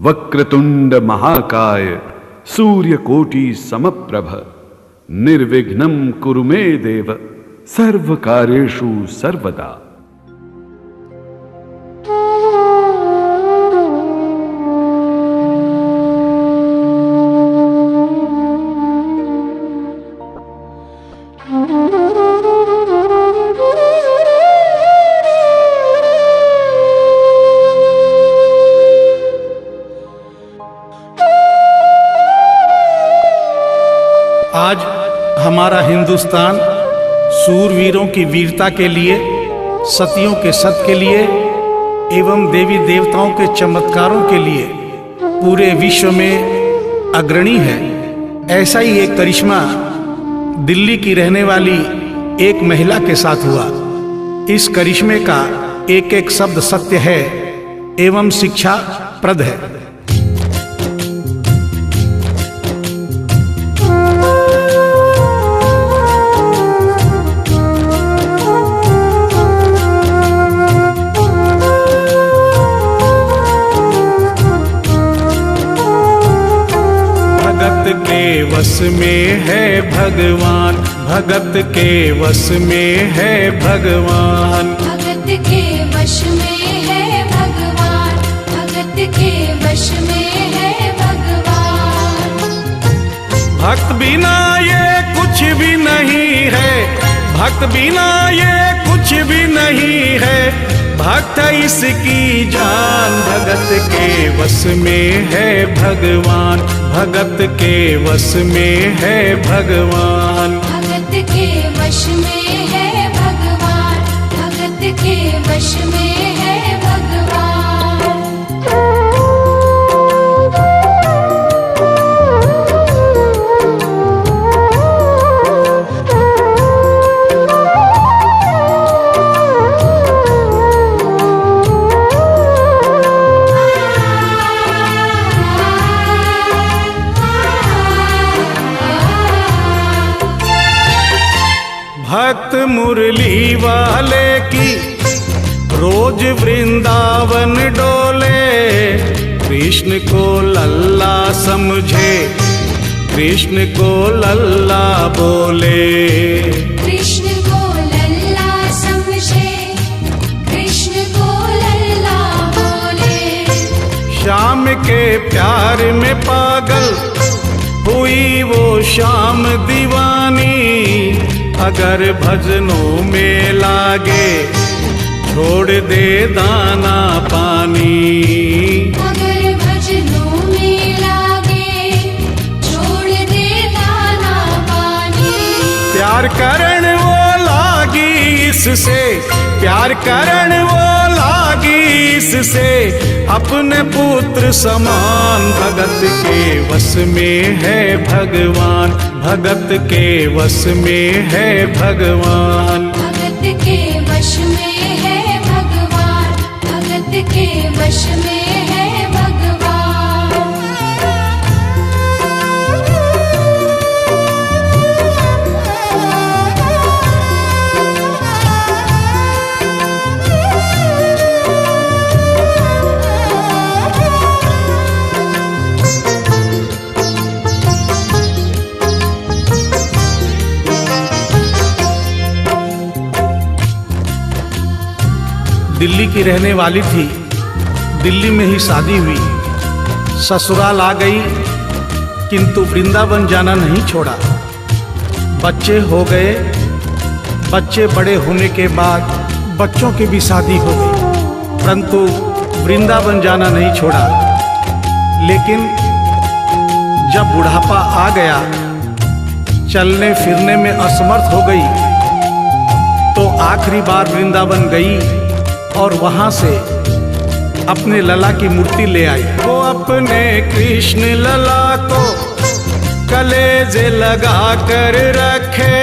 वक्रतुंड महाकाय सूर्यकोटि समप्रभ निर्विघ्नं कुरु मे देव सर्वकार्येषु सर्वदा। आज हमारा हिंदुस्तान सूरवीरों की वीरता के लिए, सतियों के सत के लिए एवं देवी देवताओं के चमत्कारों के लिए पूरे विश्व में अग्रणी है। ऐसा ही एक करिश्मा दिल्ली की रहने वाली एक महिला के साथ हुआ। इस करिश्मे का एक एक शब्द सत्य है एवं शिक्षा प्रद है। भगत के वश में है भगवान, भगत के वश में है भगवान, भगत के वश में है भगवान, भगत के वश में है भगवान। भक्त बिना ये कुछ भी नहीं है, भक्त बिना ये कुछ भी नहीं है, भक्त इसकी जान। भगत के वश में है भगवान, भगत के वश में है भगवान, भगत के वश में है भगवान, भगत के वश में है भगवान। भक्त मुरली वाले की रोज वृंदावन डोले, कृष्ण को लल्ला समझे, कृष्ण को लल्ला बोले, कृष्ण को लल्ला समझे, कृष्ण को लल्ला बोले। श्याम के प्यार में पागल हुई वो श्याम दीवानी, अगर भजनों में लागे छोड़ दे दाना पानी, अगर भजनों में लागे छोड़ दे दाना पानी। प्यार करण वो लागी इससे, प्यार करण वो लागी इससे, अपने पुत्र समान। भगत के वश में है भगवान, भगत के वश में है भगवान, भगत के वश में है भगवान, भगत के वश में है भगवान। दिल्ली की रहने वाली थी, दिल्ली में ही शादी हुई, ससुराल आ गई किंतु वृंदावन जाना नहीं छोड़ा। बच्चे हो गए, बच्चे बड़े होने के बाद बच्चों की भी शादी हो गई, परंतु वृंदावन जाना नहीं छोड़ा। लेकिन जब बुढ़ापा आ गया, चलने फिरने में असमर्थ हो गई, तो आखिरी बार वृंदावन गई और वहां से अपने लला की मूर्ति ले आई। वो अपने कृष्ण लला को कलेजे लगा कर रखे,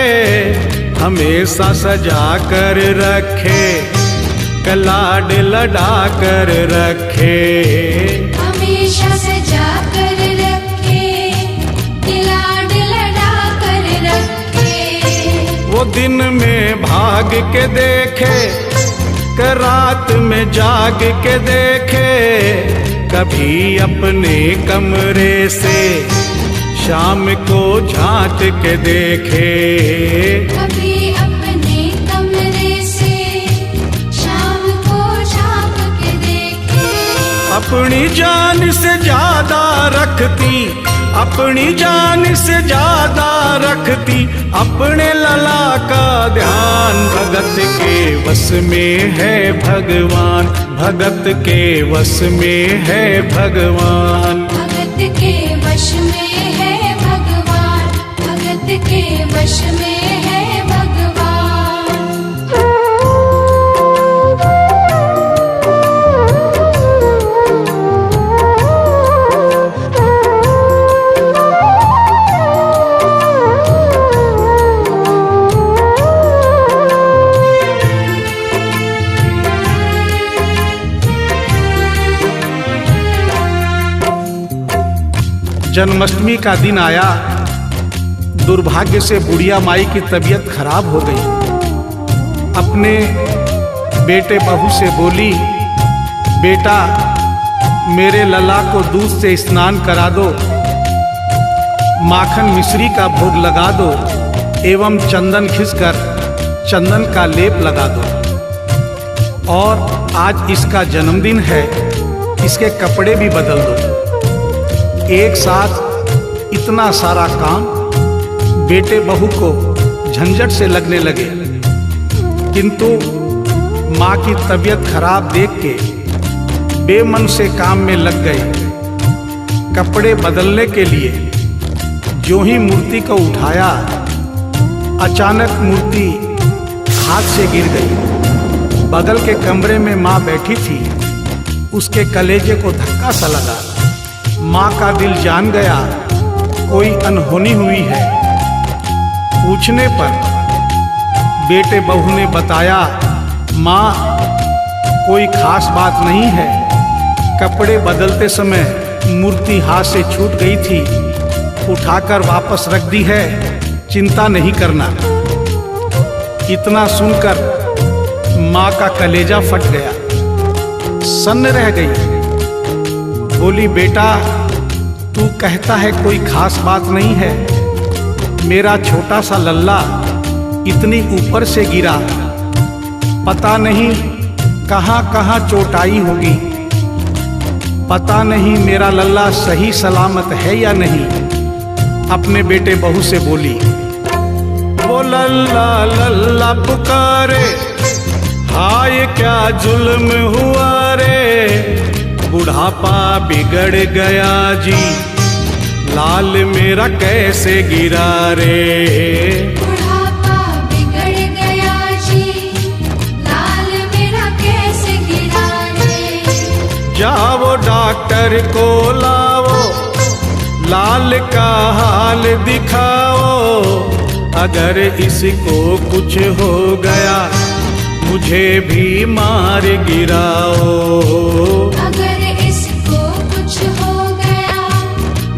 हमेशा सजा कर रखे, कलाड लड़ा कर रखे, हमेशा सजा कर रखे, लाड लड़ा कर रखे। वो दिन में भाग के देखे कि रात में जाग के देखे, कभी अपने कमरे से शाम को झांक के देखे। कभी अपने कमरे से शाम को झांक के देखे। अपनी जान से ज्यादा रखती, अपनी जान से ज्यादा रखती अपने लला का ध्यान। भगत के वश में है भगवान, भगत के वश में है भगवान। भगत के वश में है भगवान, भगत के वश में है भगवान। जन्माष्टमी का दिन आया, दुर्भाग्य से बुढ़िया माई की तबीयत खराब हो गई। अपने बेटे बहू से बोली, बेटा मेरे लला को दूध से स्नान करा दो, माखन मिश्री का भोग लगा दो एवं चंदन खिसकर चंदन का लेप लगा दो। और आज इसका जन्मदिन है, इसके कपड़े भी बदल दो। एक साथ इतना सारा काम बेटे बहू को झंझट से लगने लगे, किंतु माँ की तबीयत खराब देख के बेमन से काम में लग गए। कपड़े बदलने के लिए जो ही मूर्ति को उठाया, अचानक मूर्ति हाथ से गिर गई। बगल के कमरे में माँ बैठी थी, उसके कलेजे को धक्का सा लगा। माँ का दिल जान गया कोई अनहोनी हुई है। पूछने पर बेटे बहू ने बताया, माँ कोई खास बात नहीं है, कपड़े बदलते समय मूर्ति हाथ से छूट गई थी, उठाकर वापस रख दी है, चिंता नहीं करना। इतना सुनकर माँ का कलेजा फट गया, सन्न रह गई। बोली, बेटा तू कहता है कोई खास बात नहीं है, मेरा छोटा सा लल्ला इतनी ऊपर से गिरा, पता नहीं कहाँ कहाँ चोट आई होगी, पता नहीं मेरा लल्ला सही सलामत है या नहीं। अपने बेटे बहू से बोली, वो लल्ला लल्ला पुकारे, हाय क्या जुल्म हुआ रे, बुढ़ापा बिगड़ गया जी, लाल मेरा कैसे गिरा रे। बुढ़ापा बिगड़ गया जी, लाल मेरा कैसे गिरा रे। जाओ डॉक्टर को लाओ, लाल का हाल दिखाओ, अगर इसको कुछ हो गया मुझे भी मार गिराओ। अगर इसको कुछ हो गया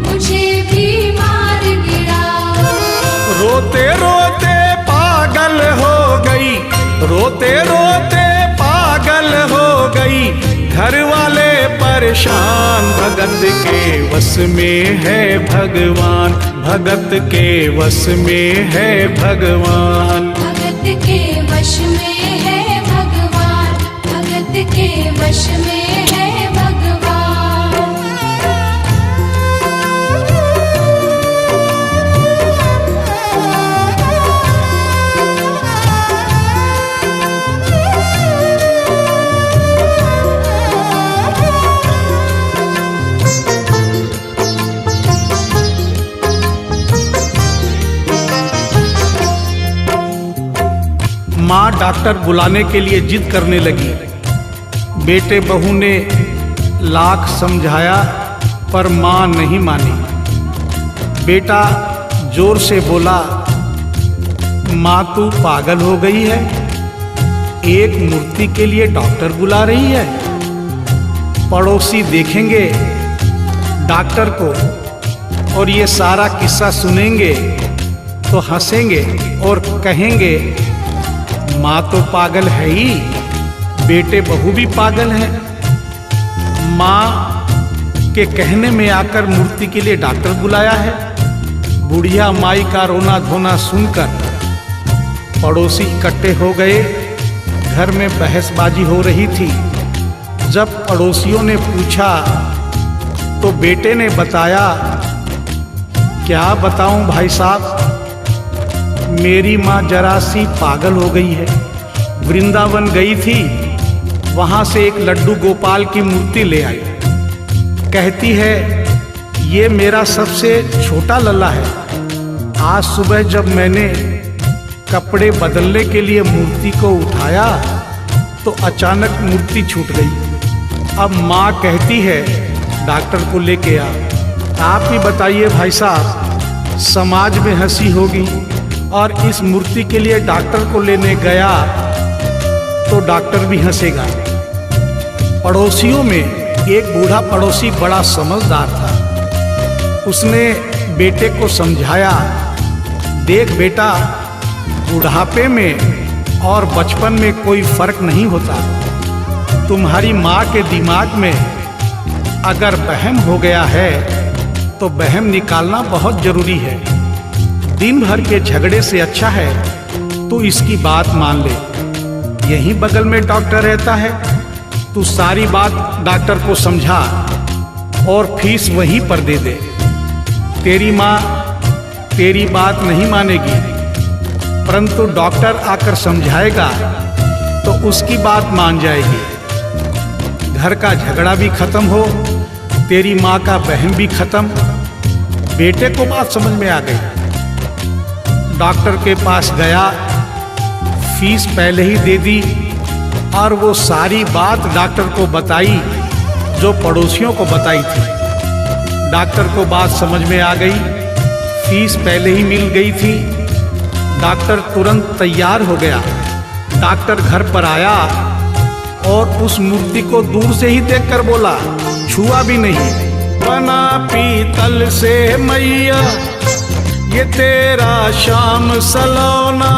मुझे भी मार गिराओ। रोते रोते पागल हो गई, रोते रोते पागल हो गई, घर वाले परेशान। भगत के वश में है भगवान, भगत के वश में है भगवान। भगत के वश में है भगवान, भगत के वश में है भगवान। माँ डॉक्टर बुलाने के लिए जिद करने लगी। बेटे बहू ने लाख समझाया पर माँ नहीं मानी। बेटा जोर से बोला, माँ तू पागल हो गई है, एक मूर्ति के लिए डॉक्टर बुला रही है। पड़ोसी देखेंगे डॉक्टर को और ये सारा किस्सा सुनेंगे तो हंसेंगे और कहेंगे माँ तो पागल है ही, बेटे बहू भी पागल हैं। माँ के कहने में आकर मूर्ति के लिए डॉक्टर बुलाया है। बुढ़िया माई का रोना धोना सुनकर पड़ोसी इकट्ठे हो गए। घर में बहसबाजी हो रही थी। जब पड़ोसियों ने पूछा तो बेटे ने बताया, क्या बताऊं भाई साहब, मेरी माँ जरा सी पागल हो गई है। वृंदावन गई थी, वहां से एक लड्डू गोपाल की मूर्ति ले आई। कहती है ये मेरा सबसे छोटा लल्ला है। आज सुबह जब मैंने कपड़े बदलने के लिए मूर्ति को उठाया तो अचानक मूर्ति छूट गई। अब माँ कहती है डॉक्टर को लेके आ। आप ही बताइए भाई साहब, समाज में हंसी होगी और इस मूर्ति के लिए डॉक्टर को लेने गया तो डॉक्टर भी हंसेगा। पड़ोसियों में एक बूढ़ा पड़ोसी बड़ा समझदार था। उसने बेटे को समझाया, देख बेटा, बुढ़ापे में और बचपन में कोई फर्क नहीं होता। तुम्हारी माँ के दिमाग में अगर वहम हो गया है तो वहम निकालना बहुत जरूरी है। दिन भर के झगड़े से अच्छा है तू इसकी बात मान ले। यहीं बगल में डॉक्टर रहता है, तू सारी बात डॉक्टर को समझा और फीस वहीं पर दे दे। तेरी माँ तेरी बात नहीं मानेगी, परंतु डॉक्टर आकर समझाएगा तो उसकी बात मान जाएगी। घर का झगड़ा भी खत्म हो, तेरी माँ का बहन भी खत्म। बेटे को बात समझ में आ गई। डॉक्टर के पास गया, फीस पहले ही दे दी और वो सारी बात डॉक्टर को बताई जो पड़ोसियों को बताई थी। डॉक्टर को बात समझ में आ गई, फीस पहले ही मिल गई थी। डॉक्टर तुरंत तैयार हो गया। डॉक्टर घर पर आया और उस मूर्ति को दूर से ही देखकर बोला, छुआ भी नहीं। बना पीतल से मैया ये तेरा शाम सलोना,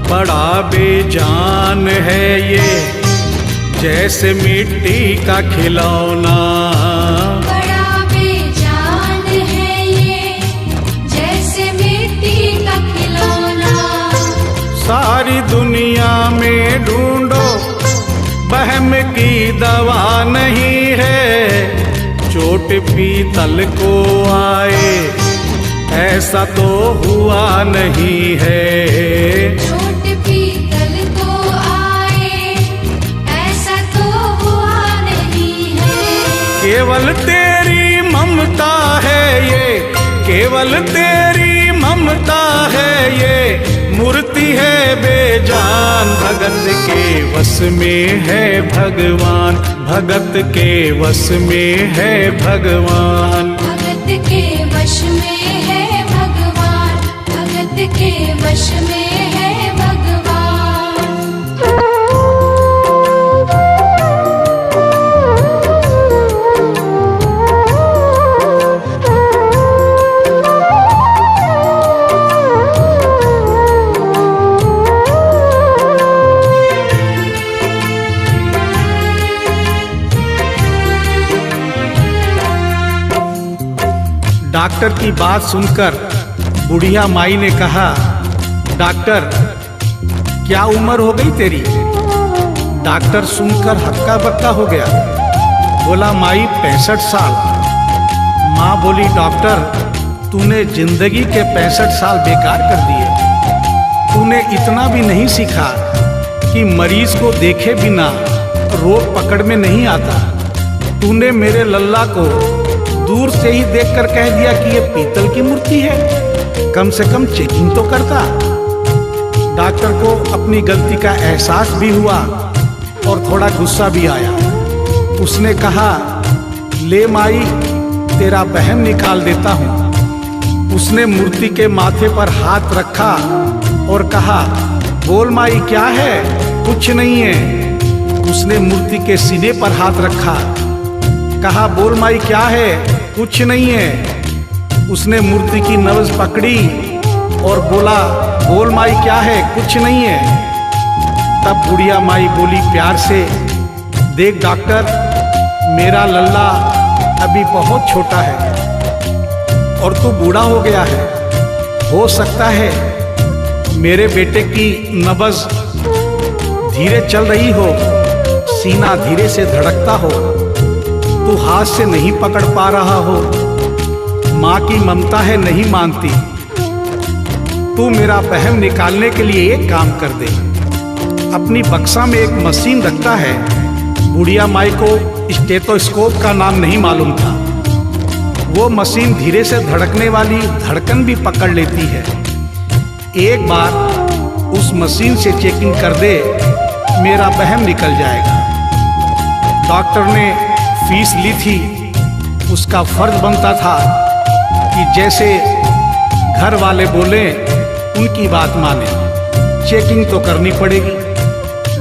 बड़ा बेजान है ये जैसे मिट्टी का खिलौना। बड़ा बेजान है ये जैसे मिट्टी का खिलौना। सारी दुनिया में ढूंढो वहम की दवा नहीं है, चोट पीतल को आए ऐसा तो हुआ नहीं है। चोट पीतल को आए ऐसा तो हुआ नहीं है। केवल तेरी ममता है ये, केवल तेरी ममता है ये, मूर्ति है बेजान। भगत के वश में है भगवान, भगत के वश में है भगवान। भगत के वश में है भगवान, भगत के वश में है भगवान। डॉक्टर की बात सुनकर बुढ़िया माई ने कहा, डॉक्टर क्या उम्र हो गई तेरी? डॉक्टर सुनकर हक्का बक्का हो गया। बोला माई 65 साल। माँ बोली डॉक्टर तूने जिंदगी के 65 साल बेकार कर दिए। तूने इतना भी नहीं सीखा कि मरीज को देखे बिना रोग पकड़ में नहीं आता। तूने मेरे लल्ला को दूर से ही देखकर कह दिया कि ये पीतल की मूर्ति है, कम से कम चेकिंग तो करता। डॉक्टर को अपनी गलती का एहसास भी हुआ और थोड़ा गुस्सा भी आया। उसने कहा ले माई तेरा बहम निकाल देता हूँ। उसने मूर्ति के माथे पर हाथ रखा और कहा बोल माई क्या है? कुछ नहीं है। उसने मूर्ति के सीने पर हाथ रखा, कहा बोल माई क्या है? कुछ नहीं है। उसने मूर्ति की नब्ज पकड़ी और बोला बोल माई क्या है? कुछ नहीं है। तब बुढ़िया माई बोली प्यार से, देख डॉक्टर, मेरा लल्ला अभी बहुत छोटा है और तू बूढ़ा हो गया है। हो सकता है मेरे बेटे की नब्ज धीरे चल रही हो, सीना धीरे से धड़कता हो, तू हाथ से नहीं पकड़ पा रहा हो, माँ की ममता है नहीं मानती। तू मेरा वहम निकालने के लिए एक काम कर दे। अपनी बक्सा में एक मशीन रखता है। बुढ़िया माई को स्टेथोस्कोप का नाम नहीं मालूम था। वो मशीन धीरे से धड़कने वाली धड़कन भी पकड़ लेती है। एक बार उस मशीन से चेकिंग कर दे, मेरा वहम निकल जाएगा। डॉक्टर ने फीस ली थी, उसका फर्ज बनता था कि जैसे घर वाले बोले उनकी बात माने। चेकिंग तो करनी पड़ेगी।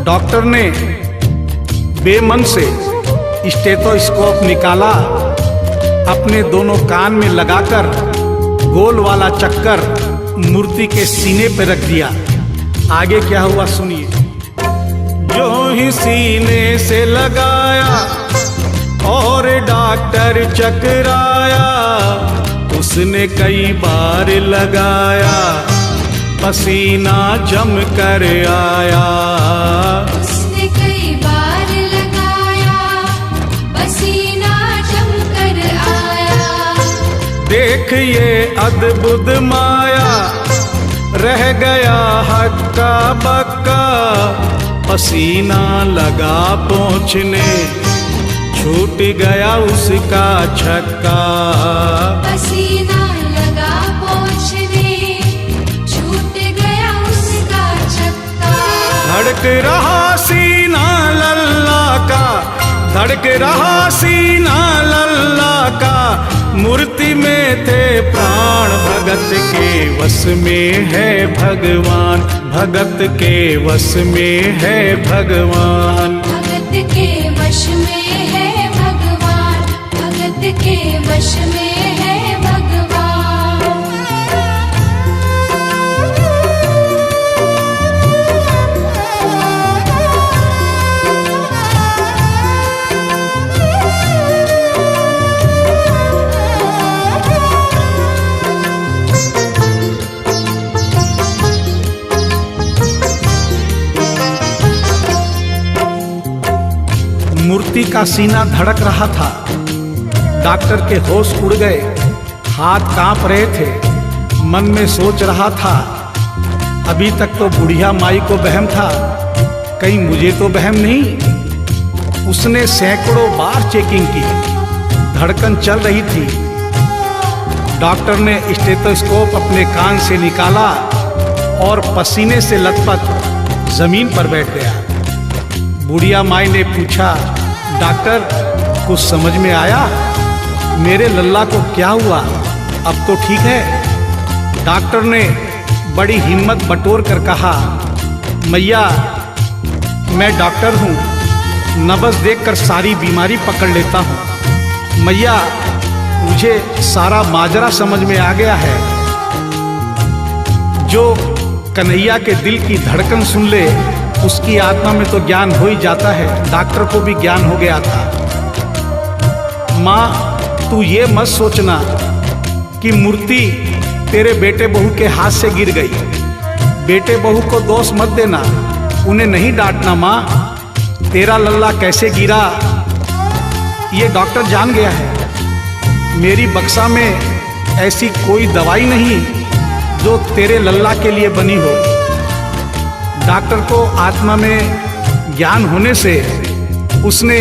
डॉक्टर ने बेमन से स्टेथोस्कोप निकाला, अपने दोनों कान में लगाकर गोल वाला चक्कर मूर्ति के सीने पर रख दिया। आगे क्या हुआ सुनिए। जो ही सीने से लगाया और डॉक्टर चकराया, उसने कई बार लगाया, पसीना जम कर आया। उसने कई बार लगाया, पसीना जम कर आया। देख ये अद्भुत माया, रह गया हक्का बक्का, पसीना लगा पहुँचने, छूट गया उसका छक्का। पसीना लगा पहुँचने, छूट गया उसका छक्का। धड़क रहा सीना लल्ला का, धड़क रहा सीना लल्ला का, मूर्ति में थे प्राण, भगत के वश में है भगवान, भगत के वश में है भगवान। भगत के वश में है भगवान, भगत के वश में है भगवान। मूर्ति का सीना धड़क रहा था। डॉक्टर के होश उड़ गए, हाथ कांप रहे थे। मन में सोच रहा था, अभी तक तो बुढ़िया माई को वहम था, कहीं मुझे तो वहम नहीं। उसने सैकड़ों बार चेकिंग की, धड़कन चल रही थी। डॉक्टर ने स्टेथोस्कोप अपने कान से निकाला और पसीने से लथपथ जमीन पर बैठ गया। बुढ़िया माई ने पूछा, डॉक्टर कुछ समझ में आया? मेरे लल्ला को क्या हुआ? अब तो ठीक है। डॉक्टर ने बड़ी हिम्मत बटोर कर कहा, मैया मैं डॉक्टर हूँ, नब्ज देखकर सारी बीमारी पकड़ लेता हूँ। मैया मुझे सारा माजरा समझ में आ गया है। जो कन्हैया के दिल की धड़कन सुन ले, उसकी आत्मा में तो ज्ञान हो ही जाता है। डॉक्टर को भी ज्ञान हो गया था। माँ तू ये मत सोचना कि मूर्ति तेरे बेटे बहू के हाथ से गिर गई। बेटे बहू को दोष मत देना, उन्हें नहीं डांटना। माँ तेरा लल्ला कैसे गिरा ये डॉक्टर जान गया है। मेरी बक्सा में ऐसी कोई दवाई नहीं जो तेरे लल्ला के लिए बनी हो। डॉक्टर को आत्मा में ज्ञान होने से उसने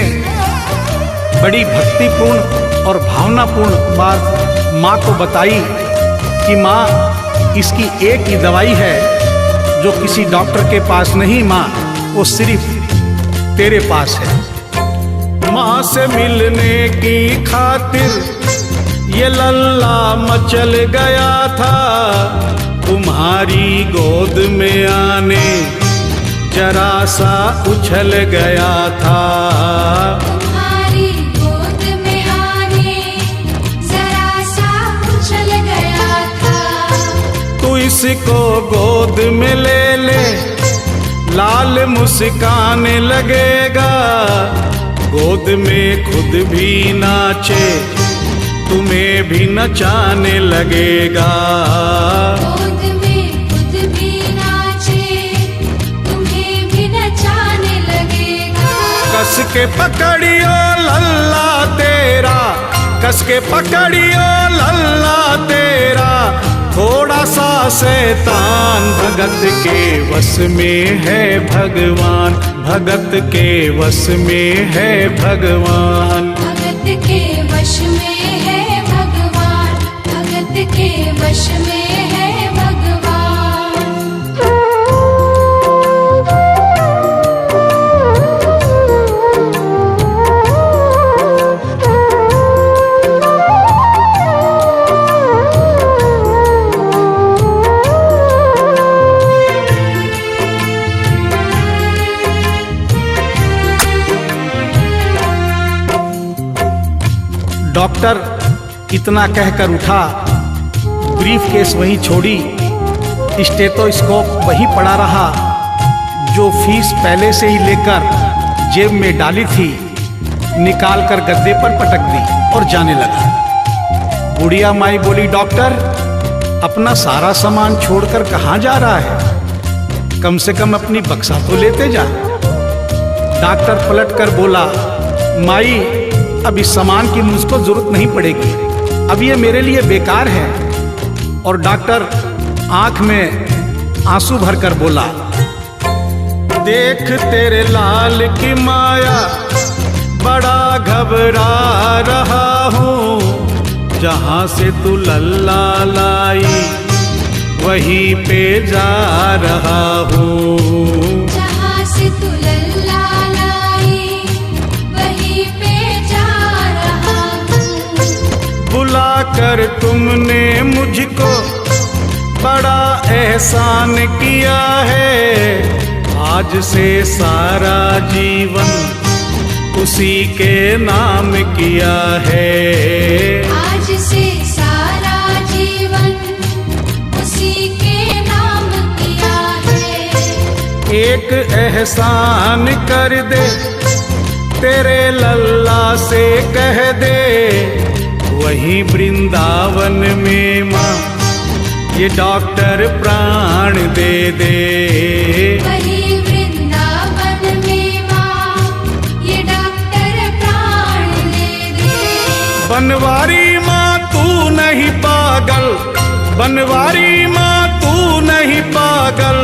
बड़ी भक्तिपूर्ण और भावनापूर्ण बात माँ को बताई कि माँ इसकी एक ही दवाई है जो किसी डॉक्टर के पास नहीं, माँ वो सिर्फ तेरे पास है। माँ से मिलने की खातिर ये लल्ला मचल गया था, तुम्हारी गोद में आने जरा सा उछल गया था। तुम्हारी गोद में आने जरा सा उछल गया था। तू इसको गोद में ले ले, लाल मुस्कान लगेगा, गोद में खुद भी नाचे, तुम्हें भी नचाने लगेगा। गोद में खुद भी नाचे, तुम्हें भी नचाने लगेगा। कस के पकड़ियो लल्ला तेरा, कस के पकड़ियो लल्ला तेरा, थोड़ा सा शैतान भगत के वश में है भगवान, भगत के वश में है भगवान। भगत के वश में है भगवान, भगत के वश में है भगवान। डॉक्टर इतना कहकर उठा, ब्रीफ केस वहीं छोड़ी, स्टेथोस्कोप वहीं पड़ा रहा जो फीस पहले से ही लेकर जेब में डाली थी, निकाल कर गद्दे पर पटक दी और जाने लगा। बुढ़िया माई बोली, डॉक्टर अपना सारा सामान छोड़कर कहाँ जा रहा है, कम से कम अपनी बक्सा तो लेते जा। डॉक्टर पलट कर बोला, माई अब इस सामान की मुझको जरूरत नहीं पड़ेगी, अब ये मेरे लिए बेकार है। और डॉक्टर आंख में आंसू भरकर बोला, देख तेरे लाल की माया, बड़ा घबरा रहा हूँ, जहाँ से तू लल्ला लाई वहीं पे जा रहा हूँ। जहाँ से तू लल्ला लाई वहीं पे जा रहा हूँ। बुला कर तुमने मुझको बड़ा एहसान किया है, आज से सारा जीवन उसी के नाम किया है। आज से सारा जीवन उसी के नाम किया है। एक एहसान कर दे, तेरे लल्ला से कह दे, वहीं वृंदावन में माँ ये डॉक्टर प्राण दे दे। वहीं वृंदावन में माँ ये डॉक्टर प्राण दे दे। बनवारी माँ तू नहीं पागल, बनवारी माँ तू नहीं पागल,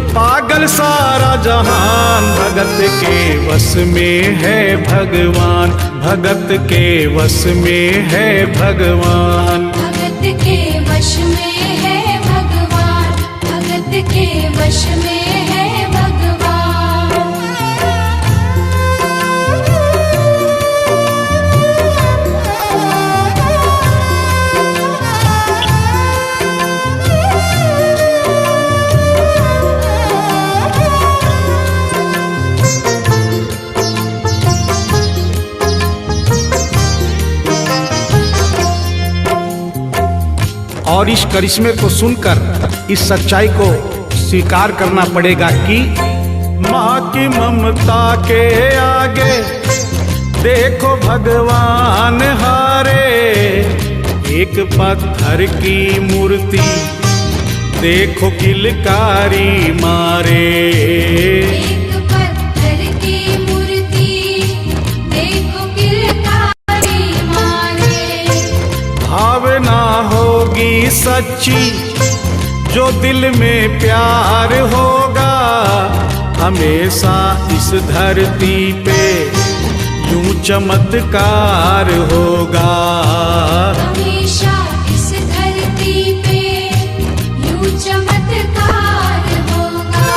पागल सारा जहान, भगत के वश में है भगवान, भगत के वश में है भगवान। भगत के वश में है भगवान, भगत के वश में है भगवान। और इस करिश्मे को सुनकर इस सच्चाई को स्वीकार करना पड़ेगा कि माँ की ममता के आगे देखो भगवान हारे। एक पत्थर की मूर्ति देखो किलकारी मारे। एक पत्थर की मूर्ति देखो किलकारी मारे। भावना होगी सच्ची जो दिल में प्यार होगा, हमेशा इस धरती पे यूं चमत्कार होगा। हमेशा इस धरती पे यूं चमत्कार होगा।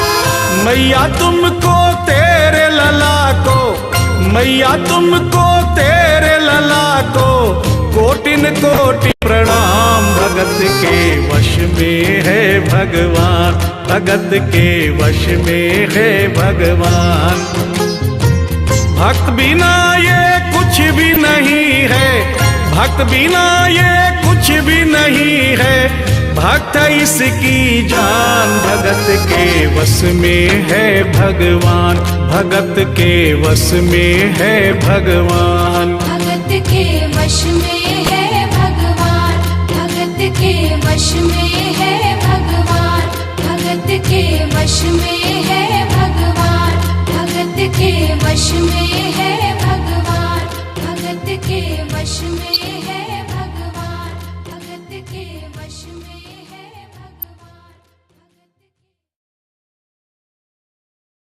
मैया तुमको तेरे लला को, मैया तुमको तेरे लला को कोटिन कोटि प्रणाम। भगत के वश में है भगवान, भगत के वश में है भगवान। भक्त बिना ये कुछ भी नहीं है, भक्त बिना ये कुछ भी नहीं है। भक्त इसकी जान, भगत के वश में है भगवान, भगत के वश में है भगवान। भगत के वश में है भगवान, भगत के वश में है भगवान, भगत के वश में है भगवान, भगत के वश में है भगवान, भगत के वश में है भगवान, भगत के वश में